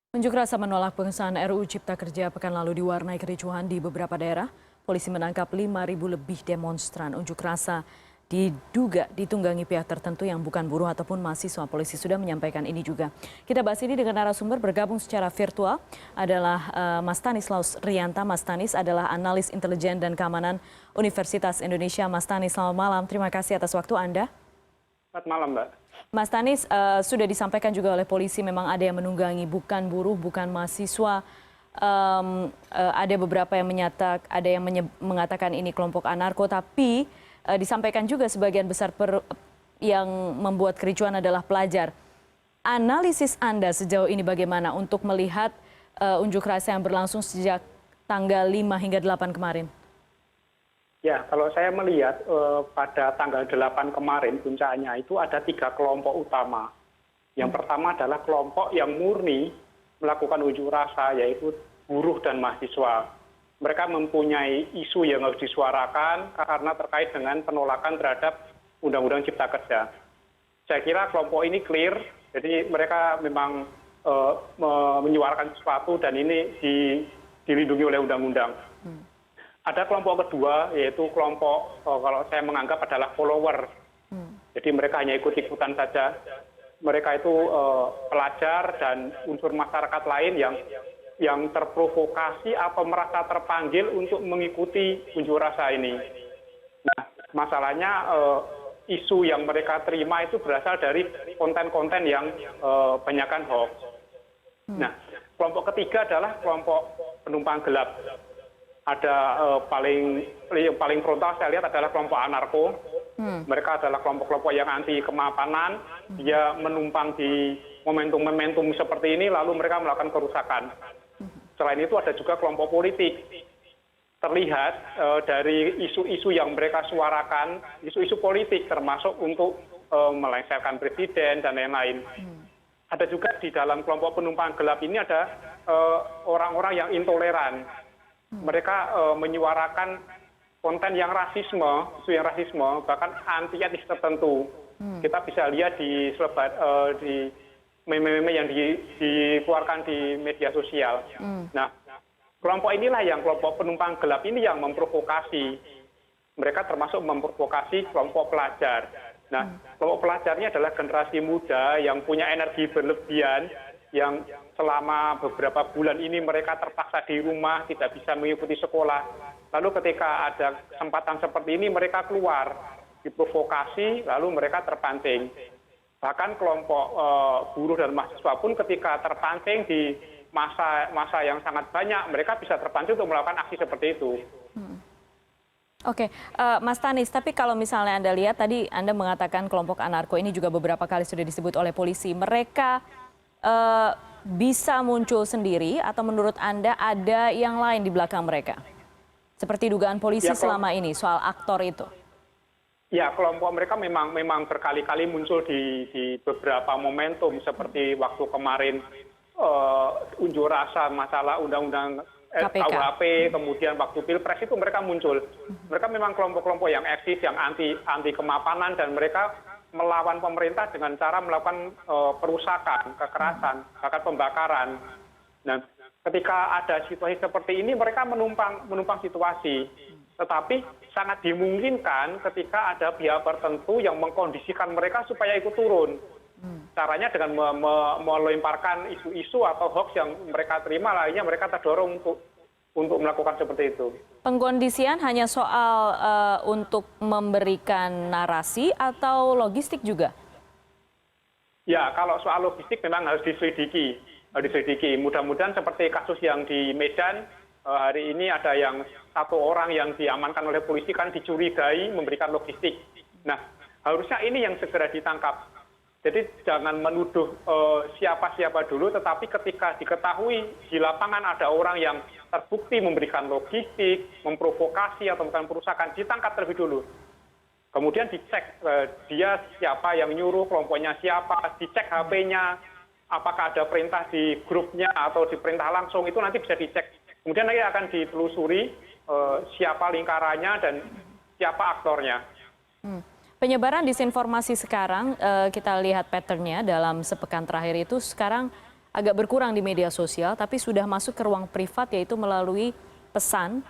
Unjuk rasa menolak pengesahan RUU Cipta Kerja pekan lalu diwarnai kericuhan di beberapa daerah. Polisi menangkap 5.000 lebih demonstran. Unjuk rasa diduga ditunggangi pihak tertentu yang bukan buruh ataupun mahasiswa. Polisi sudah menyampaikan ini juga. Kita bahas ini dengan narasumber bergabung secara virtual adalah Mas Stanislaus Rianta. Mas Stanis adalah analis intelijen dan keamanan Universitas Indonesia. Mas Stanis, selamat malam. Terima kasih atas waktu Anda. Selamat malam, Mbak. Mas Stanis, sudah disampaikan juga oleh polisi memang ada yang menunggangi, bukan buruh, bukan mahasiswa. Ada beberapa yang mengatakan ini kelompok anarko, tapi disampaikan juga sebagian besar yang membuat kericuan adalah pelajar. Analisis Anda sejauh ini bagaimana untuk melihat unjuk rasa yang berlangsung sejak tanggal 5 hingga 8 kemarin? Ya, kalau saya melihat pada tanggal 8 kemarin puncaknya itu ada 3 kelompok utama. Yang pertama adalah kelompok yang murni melakukan unjuk rasa, yaitu buruh dan mahasiswa. Mereka mempunyai isu yang harus disuarakan karena terkait dengan penolakan terhadap Undang-Undang Cipta Kerja. Saya kira kelompok ini clear, jadi mereka memang menyuarakan sesuatu dan ini dilindungi oleh undang-undang. Ada kelompok kedua, yaitu kelompok kalau saya menganggap adalah follower. Jadi mereka hanya ikut-ikutan saja. Mereka itu pelajar dan unsur masyarakat lain yang terprovokasi atau merasa terpanggil untuk mengikuti unjuk rasa ini. Nah, masalahnya isu yang mereka terima itu berasal dari konten-konten yang banyakkan hoax. Nah, kelompok ketiga adalah kelompok penumpang gelap. Ada paling frontal saya lihat adalah kelompok anarko. Mereka adalah kelompok-kelompok yang anti kemapanan. Dia menumpang di momentum-momentum seperti ini lalu mereka melakukan kerusakan. Selain itu ada juga kelompok politik. Terlihat dari isu-isu yang mereka suarakan, isu-isu politik termasuk untuk melengsarkan presiden dan lain-lain. Ada juga di dalam kelompok penumpang gelap ini ada orang-orang yang intoleran. Mereka menyuarakan konten yang rasisme, isu yang rasisme, bahkan anti-etis tertentu. Kita bisa lihat di meme-meme yang dikeluarkan di media sosial. Nah, kelompok inilah yang kelompok penumpang gelap ini yang memprovokasi. Mereka termasuk memprovokasi kelompok pelajar. Nah, kelompok pelajarnya adalah generasi muda yang punya energi berlebihan, yang selama beberapa bulan ini mereka terpaksa di rumah, tidak bisa mengikuti sekolah. Lalu ketika ada kesempatan seperti ini mereka keluar, diprovokasi, lalu mereka terpancing. Bahkan kelompok buruh dan mahasiswa pun ketika terpancing di masa yang sangat banyak, mereka bisa terpancing untuk melakukan aksi seperti itu. Oke, Mas Stanis, tapi kalau misalnya Anda lihat tadi Anda mengatakan kelompok anarko ini juga beberapa kali sudah disebut oleh polisi. Mereka bisa muncul sendiri atau menurut Anda ada yang lain di belakang mereka? Seperti dugaan polisi ya, selama ini soal aktor itu. Ya, kelompok mereka memang berkali-kali muncul di beberapa momentum seperti waktu kemarin unjuk rasa masalah undang-undang KUHP, kemudian waktu Pilpres itu mereka muncul. Mereka memang kelompok-kelompok yang eksis, yang anti kemapanan dan mereka melawan pemerintah dengan cara melakukan perusakan, kekerasan, bahkan pembakaran. Nah, ketika ada situasi seperti ini mereka menumpang situasi. Tetapi sangat dimungkinkan ketika ada pihak tertentu yang mengkondisikan mereka supaya ikut turun. Caranya dengan melemparkan isu-isu atau hoax yang mereka terima, lainnya mereka terdorong untuk melakukan seperti itu. Pengkondisian hanya soal untuk memberikan narasi atau logistik juga? Ya, kalau soal logistik memang harus diselidiki. Mudah-mudahan seperti kasus yang di Medan, hari ini ada yang 1 orang yang diamankan oleh polisi kan dicurigai memberikan logistik. Nah, harusnya ini yang segera ditangkap. Jadi jangan menuduh siapa-siapa dulu, tetapi ketika diketahui di lapangan ada orang yang terbukti memberikan logistik, memprovokasi atau melakukan perusakan, ditangkap terlebih dulu. Kemudian dicek dia siapa yang nyuruh, kelompoknya siapa, dicek HP-nya, apakah ada perintah di grupnya atau di perintah langsung, itu nanti bisa dicek. Kemudian nanti akan ditelusuri siapa lingkarannya dan siapa aktornya. Penyebaran disinformasi sekarang kita lihat patternnya dalam sepekan terakhir itu sekarang agak berkurang di media sosial, tapi sudah masuk ke ruang privat yaitu melalui pesan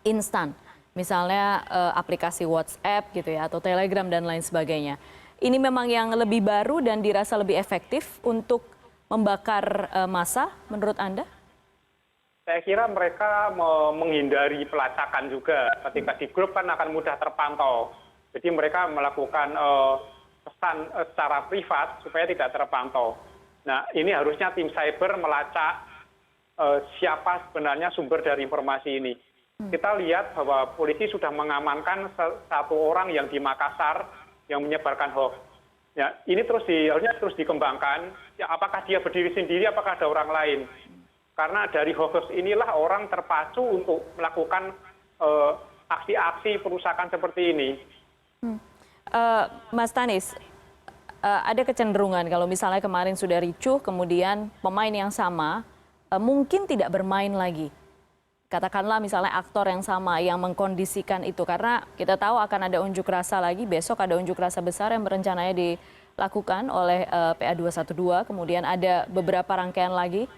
instan. Misalnya aplikasi WhatsApp gitu ya, atau Telegram dan lain sebagainya. Ini memang yang lebih baru dan dirasa lebih efektif untuk membakar massa menurut Anda? Saya kira mereka menghindari pelacakan juga. Ketika di grup kan akan mudah terpantau. Jadi mereka melakukan pesan secara privat supaya tidak terpantau. Nah, ini harusnya tim cyber melacak siapa sebenarnya sumber dari informasi ini. Kita lihat bahwa polisi sudah mengamankan satu orang yang di Makassar yang menyebarkan hoax. Ya, ini harusnya terus dikembangkan. Ya, apakah dia berdiri sendiri, apakah ada orang lain? Karena dari hoax inilah orang terpacu untuk melakukan aksi-aksi perusakan seperti ini. Mas Tanis, ada kecenderungan kalau misalnya kemarin sudah ricuh, kemudian pemain yang sama mungkin tidak bermain lagi. Katakanlah misalnya aktor yang sama yang mengkondisikan itu. Karena kita tahu akan ada unjuk rasa lagi, besok ada unjuk rasa besar yang berencananya dilakukan oleh PA 212, kemudian ada beberapa rangkaian lagi.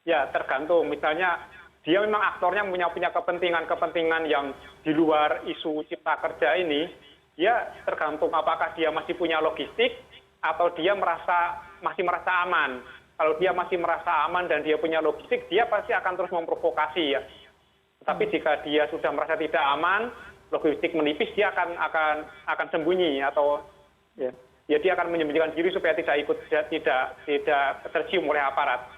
Ya, tergantung. Misalnya dia memang aktornya punya kepentingan yang di luar isu cipta kerja ini, dia tergantung apakah dia masih punya logistik atau dia masih merasa aman. Kalau dia masih merasa aman dan dia punya logistik, dia pasti akan terus memprovokasi ya. Tapi jika dia sudah merasa tidak aman, logistik menipis, dia akan sembunyi atau ya dia akan menyembunyikan diri supaya tidak tercium oleh aparat.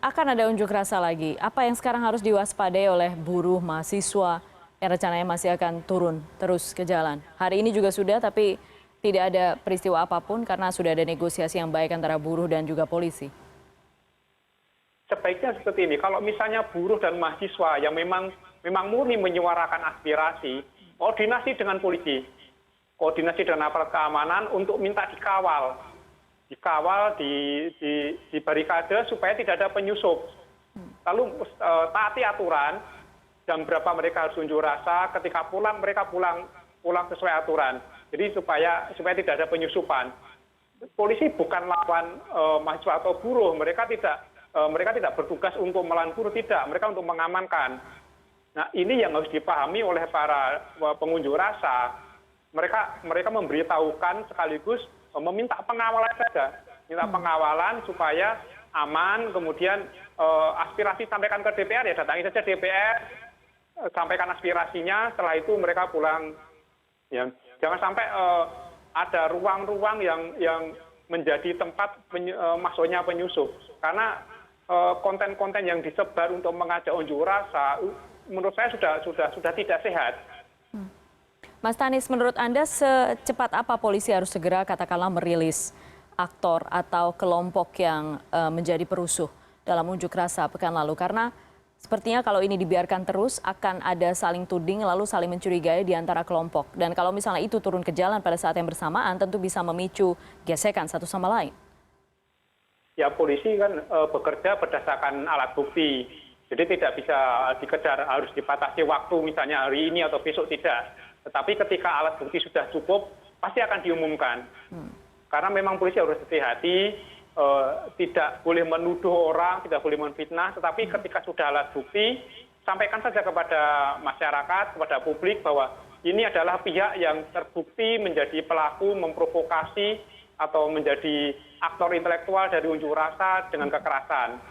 Akan ada unjuk rasa lagi. Apa yang sekarang harus diwaspadai oleh buruh, mahasiswa yang rencananya masih akan turun terus ke jalan? Hari ini juga sudah, tapi tidak ada peristiwa apapun karena sudah ada negosiasi yang baik antara buruh dan juga polisi. Sebaiknya seperti ini. Kalau misalnya buruh dan mahasiswa yang memang murni menyuarakan aspirasi, koordinasi dengan polisi, koordinasi dengan aparat keamanan untuk minta dikawal di barikade supaya tidak ada penyusup. Lalu taati aturan, jam berapa mereka harus unjuk rasa, ketika pulang mereka pulang sesuai aturan. Jadi supaya tidak ada penyusupan. Polisi bukan lawan mahasiswa atau buruh, mereka tidak bertugas untuk melawan buruh, tidak, mereka untuk mengamankan. Nah, ini yang harus dipahami oleh para pengunjuk rasa. Mereka memberitahukan sekaligus meminta pengawalan saja, minta pengawalan supaya aman, kemudian aspirasi sampaikan ke DPR, ya datangi saja DPR, sampaikan aspirasinya, setelah itu mereka pulang. Ya, jangan sampai ada ruang-ruang yang menjadi tempat masuknya penyusup. Karena konten-konten yang disebar untuk mengajak unjuk rasa, menurut saya sudah tidak sehat. Mas Tanis, menurut Anda secepat apa polisi harus segera katakanlah merilis aktor atau kelompok yang menjadi perusuh dalam unjuk rasa pekan lalu? Karena sepertinya kalau ini dibiarkan terus akan ada saling tuding lalu saling mencurigai di antara kelompok. Dan kalau misalnya itu turun ke jalan pada saat yang bersamaan tentu bisa memicu gesekan satu sama lain. Ya, polisi kan bekerja berdasarkan alat bukti. Jadi tidak bisa dikejar harus dibatasi waktu misalnya hari ini atau besok, tidak. Tetapi ketika alat bukti sudah cukup, pasti akan diumumkan. Karena memang polisi harus hati-hati, tidak boleh menuduh orang, tidak boleh menfitnah, tetapi ketika sudah alat bukti, sampaikan saja kepada masyarakat, kepada publik bahwa ini adalah pihak yang terbukti menjadi pelaku memprovokasi atau menjadi aktor intelektual dari unjuk rasa dengan kekerasan.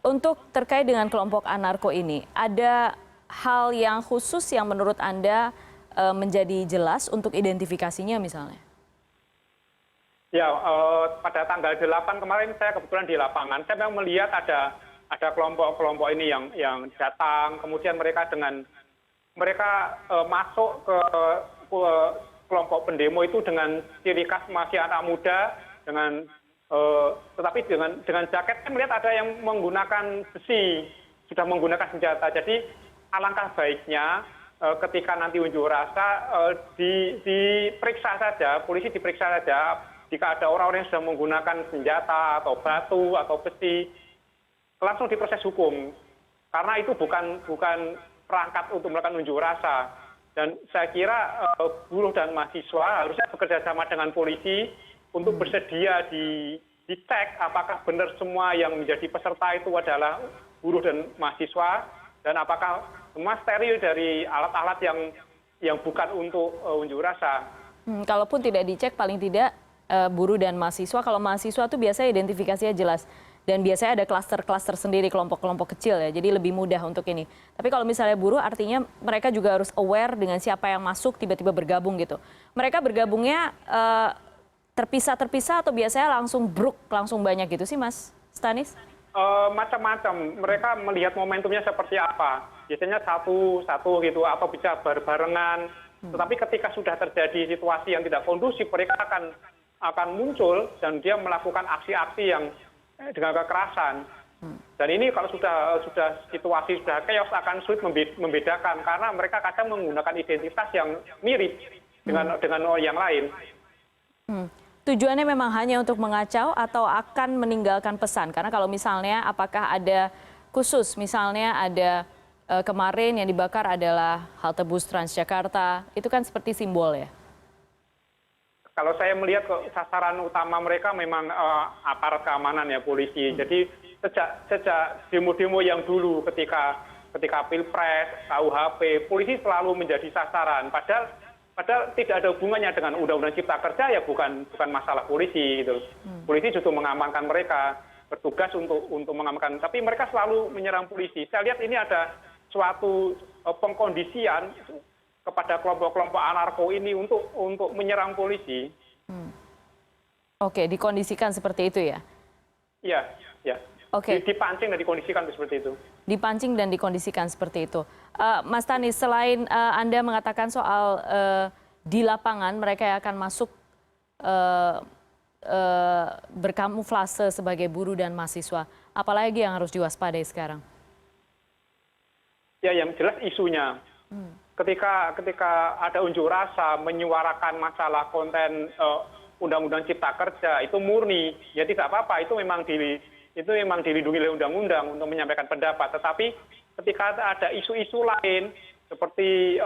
Untuk terkait dengan kelompok anarko ini, ada hal yang khusus yang menurut Anda menjadi jelas untuk identifikasinya misalnya? Ya, pada tanggal 8 kemarin saya kebetulan di lapangan, saya memang melihat ada kelompok-kelompok ini yang datang, kemudian mereka masuk ke kelompok pendemo itu dengan ciri khas masih anak muda, tetapi dengan jaket, saya melihat ada yang menggunakan besi, sudah menggunakan senjata. Jadi alangkah baiknya ketika nanti unjuk rasa diperiksa saja, polisi diperiksa saja. Jika ada orang-orang yang sudah menggunakan senjata atau batu atau besi, langsung diproses hukum. Karena itu bukan perangkat untuk melakukan unjuk rasa. Dan saya kira buruh dan mahasiswa harusnya bekerja sama dengan polisi untuk bersedia dicek apakah benar semua yang menjadi peserta itu adalah buruh dan mahasiswa, dan apakah semua steril dari alat-alat yang bukan untuk unjuk rasa. Kalaupun tidak dicek, paling tidak buruh dan mahasiswa. Kalau mahasiswa tuh biasanya identifikasinya jelas. Dan biasanya ada klaster-klaster sendiri, kelompok-kelompok kecil ya. Jadi lebih mudah untuk ini. Tapi kalau misalnya buruh, artinya mereka juga harus aware dengan siapa yang masuk, tiba-tiba bergabung gitu. Mereka bergabungnya terpisah-terpisah atau biasanya langsung bruk, langsung banyak gitu sih Mas Stanis? Macam-macam. Mereka melihat momentumnya seperti apa. Biasanya satu-satu gitu, atau bisa berbarengan. Tetapi ketika sudah terjadi situasi yang tidak kondusif, mereka akan muncul dan dia melakukan aksi-aksi yang dengan kekerasan. Dan ini kalau sudah situasi sudah chaos akan sulit membedakan karena mereka kadang menggunakan identitas yang mirip dengan yang lain. Tujuannya memang hanya untuk mengacau atau akan meninggalkan pesan? Karena kalau misalnya apakah ada khusus, misalnya ada kemarin yang dibakar adalah halte bus Transjakarta, itu kan seperti simbol ya? Kalau saya melihat sasaran utama mereka memang aparat keamanan ya, polisi. Jadi sejak demo-demo yang dulu ketika Pilpres, KUHP, polisi selalu menjadi sasaran. Padahal tidak ada hubungannya dengan Undang-Undang Cipta Kerja, ya bukan masalah polisi gitu. Polisi justru mengamankan mereka, bertugas untuk mengamankan. Tapi mereka selalu menyerang polisi. Saya lihat ini ada suatu pengkondisian kepada kelompok-kelompok anarko ini untuk menyerang polisi. Oke, dikondisikan seperti itu ya? Iya, ya. Oke. Dipancing dan dikondisikan seperti itu. Dipancing dan dikondisikan seperti itu. Mas Stanis, selain Anda mengatakan soal di lapangan mereka yang akan masuk berkamuflase sebagai buruh dan mahasiswa, apalagi yang harus diwaspadai sekarang? Ya, yang jelas isunya. Ketika ada unjuk rasa menyuarakan masalah konten Undang-Undang Cipta Kerja itu murni, ya tidak apa-apa, itu memang dilindungi oleh undang-undang untuk menyampaikan pendapat. Tetapi ketika ada isu-isu lain seperti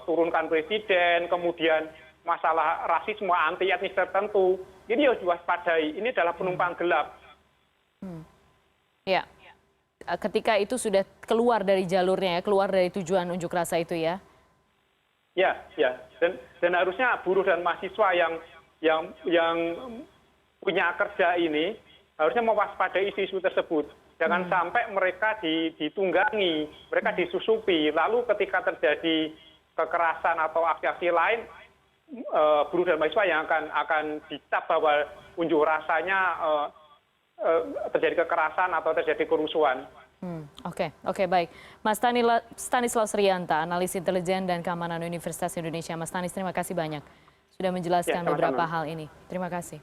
turunkan presiden, kemudian masalah rasisme anti etnis tertentu, ini harus diwaspadai. Ini adalah penumpang gelap. Ya, ketika itu sudah keluar dari jalurnya ya, keluar dari tujuan unjuk rasa itu ya. Ya. Dan harusnya buruh dan mahasiswa yang punya kerja ini harusnya mewaspadai isu-isu tersebut. Jangan sampai mereka ditunggangi, mereka disusupi. Lalu ketika terjadi kekerasan atau aksi-aksi lain, buruh dan mahasiswa yang akan dicap bahwa unjuk rasanya terjadi kekerasan atau terjadi kerusuhan. Oke, baik. Mas Stanislaus Rianta, analis intelijen dan keamanan Universitas Indonesia. Mas Stanis, terima kasih banyak sudah menjelaskan beberapa hal ini. Terima kasih.